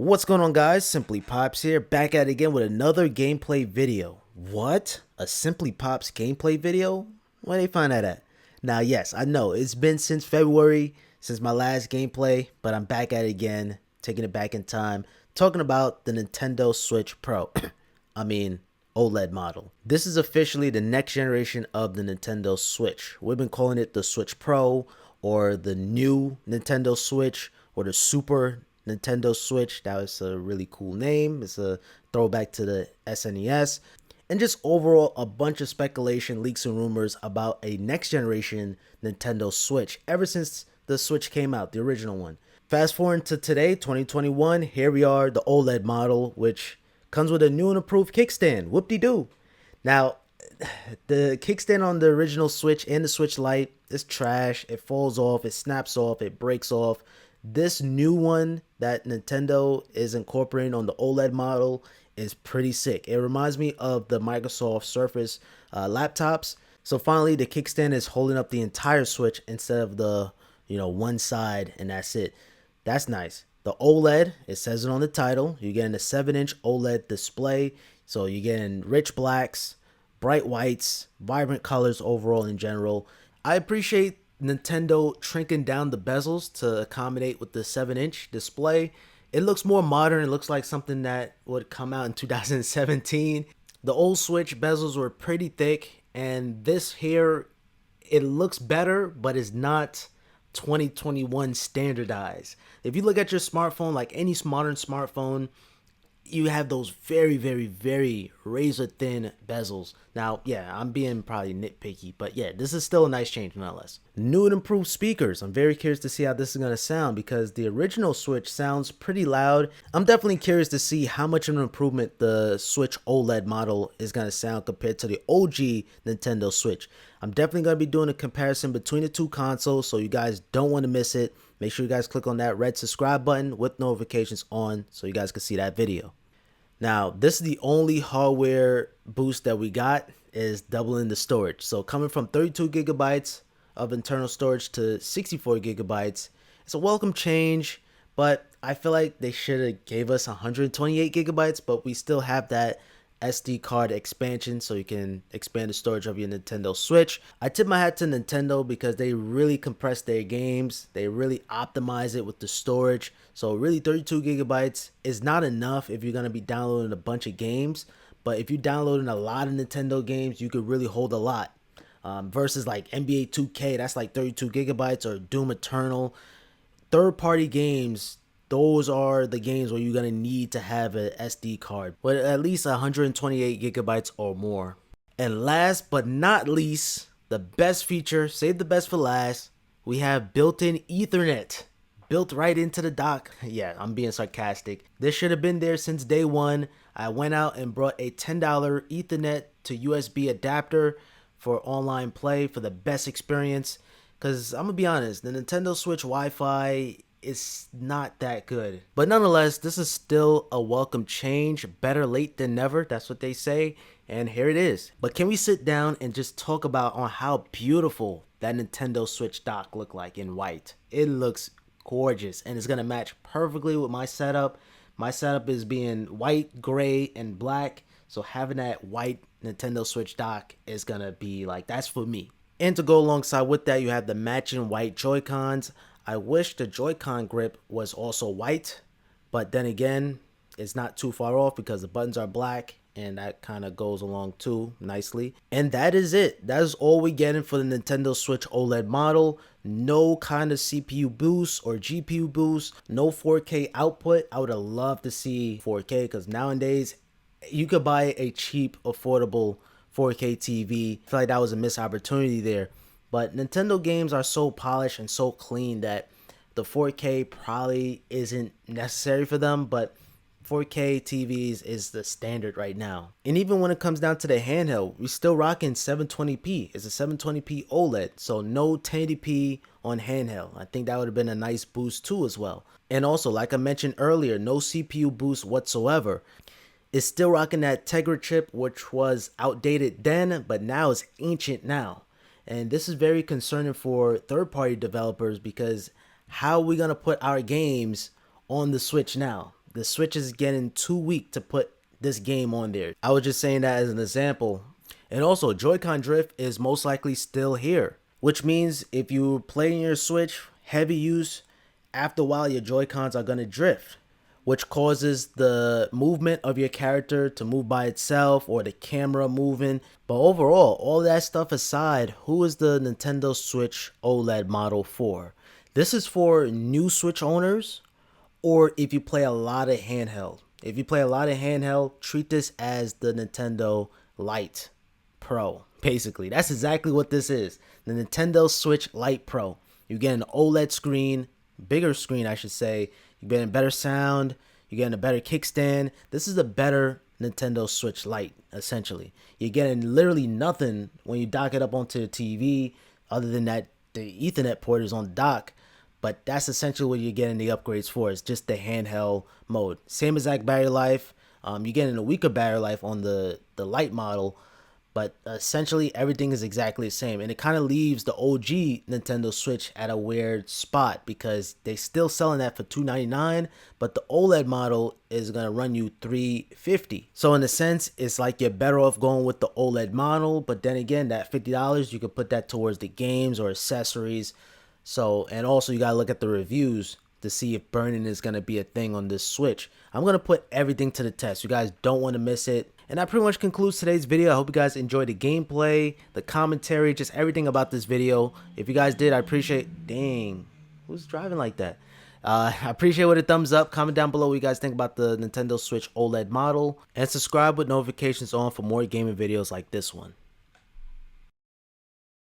What's going on, guys? SimplyPops here, back at it again with another gameplay video. What? A SimplyPops gameplay video? Where they find that at? Now, yes, I know it's been since February, since my last gameplay, but I'm back at it again, taking it back in time, talking about the Nintendo Switch Pro. I mean, OLED model. This is officially the next generation of the Nintendo Switch. We've been calling it the Switch Pro, or the new Nintendo Switch, or the Super Nintendo Switch. That was a really cool name. It's a throwback to the SNES. And just overall, a bunch of speculation, leaks, and rumors about a next generation Nintendo Switch ever since the Switch came out, the original one. Fast forward to today, 2021, here we are, the OLED model, which comes with a new and improved kickstand. Whoop-de-doo. Now, the kickstand on the original Switch and the Switch Lite is trash. It falls off, it snaps off, it breaks off. This new one that Nintendo is incorporating on the OLED model is pretty sick. It reminds me of the Microsoft Surface laptops. So finally, the kickstand is holding up the entire Switch instead of the one side, and that's it. That's nice. The OLED, it says it on the title. You're getting a 7-inch OLED display. So you're getting rich blacks, bright whites, vibrant colors overall in general. I appreciate Nintendo shrinking down the bezels to accommodate with the 7-inch display. It looks more modern. It looks like something that would come out in 2017. The old Switch bezels were pretty thick, and this here, it looks better, but it's not 2021 standardized. If you look at your smartphone, like any modern smartphone, you have those very, very, very razor thin bezels. Now, yeah, I'm being probably nitpicky, but yeah, this is still a nice change nonetheless. New and improved speakers. I'm very curious to see how this is going to sound because the original Switch sounds pretty loud. I'm definitely curious to see how much of an improvement the Switch OLED model is going to sound compared to the OG Nintendo Switch. I'm definitely going to be doing a comparison between the two consoles, so you guys don't want to miss it. Make sure you guys click on that red subscribe button with notifications on so you guys can see that video. Now, this is the only hardware boost that we got is doubling the storage. So coming from 32 gigabytes of internal storage to 64 gigabytes, it's a welcome change, but I feel like they should have gave us 128 gigabytes, but we still have that SD card expansion so you can expand the storage of your Nintendo Switch. I tip my hat to Nintendo because they really compress their games. They really optimize it with the storage. So really 32 gigabytes is not enough if you're going to be downloading a bunch of games. But if you're downloading a lot of Nintendo games, you could really hold a lot. Versus like NBA 2K, that's like 32 gigabytes, or Doom Eternal. Third-party games, those are the games where you're going to need to have an SD card, but at least 128 gigabytes or more. And last but not least, the best feature, save the best for last, we have built-in Ethernet. Built right into the dock. Yeah, I'm being sarcastic. This should have been there since day one. I went out and brought a $10 Ethernet to USB adapter for online play for the best experience. Because I'm going to be honest, the Nintendo Switch Wi-Fi, it's not that good. But nonetheless, this is still a welcome change. Better late than never. That's what they say. And here it is. But can we sit down and just talk about on how beautiful that Nintendo Switch dock look like in white? It looks gorgeous. And it's going to match perfectly with my setup. My setup is being white, gray, and black. So having that white Nintendo Switch dock is going to be like, that's for me. And to go alongside with that, you have the matching white Joy-Cons. I wish the Joy-Con grip was also white, but then again, it's not too far off because the buttons are black, and that kind of goes along too nicely. And that is it. That is all we're getting for the Nintendo Switch OLED model. No kind of CPU boost or GPU boost. No 4K output. I would have loved to see 4K because nowadays, you could buy a cheap, affordable 4K TV. I feel like that was a missed opportunity there. But Nintendo games are so polished and so clean that the 4K probably isn't necessary for them, but 4K TVs is the standard right now. And even when it comes down to the handheld, we're still rocking 720p. It's a 720p OLED, so no 1080p on handheld. I think that would have been a nice boost too as well. And also, like I mentioned earlier, no CPU boost whatsoever. It's still rocking that Tegra chip, which was outdated then, but now it's ancient now. And this is very concerning for third-party developers because how are we going to put our games on the Switch now? The Switch is getting too weak to put this game on there. I was just saying that as an example. And also, Joy-Con drift is most likely still here, which means if you play your Switch heavy use, after a while your Joy-Cons are gonna drift, which causes the movement of your character to move by itself or the camera moving. But overall, all that stuff aside, who is the Nintendo Switch OLED model for? This is for new Switch owners, or if you play a lot of handheld. If you play a lot of handheld, treat this as the Nintendo Lite Pro. Basically, that's exactly what this is. The Nintendo Switch Lite Pro. You get an OLED screen, bigger screen, I should say. You get a better sound. You're getting a better kickstand. This is a better Nintendo Switch Lite, essentially. You're getting literally nothing when you dock it up onto the TV, other than that the Ethernet port is on the dock. But that's essentially what you're getting the upgrades for. It's just the handheld mode. Same exact battery life. You're getting a weaker battery life on the Lite model. But essentially everything is exactly the same. And it kind of leaves the OG Nintendo Switch at a weird spot because they still selling that for $299, but the OLED model is going to run you $350. So in a sense, it's like you're better off going with the OLED model. But then again, that $50, you could put that towards the games or accessories. So, and also you got to look at the reviews to see if burning is going to be a thing on this Switch. I'm going to put everything to the test. You guys don't want to miss it. And that pretty much concludes today's video. I hope you guys enjoyed the gameplay, the commentary, just everything about this video. If you guys did, I appreciate... Dang, who's driving like that? I appreciate with a thumbs up. Comment down below what you guys think about the Nintendo Switch OLED model. And subscribe with notifications on for more gaming videos like this one.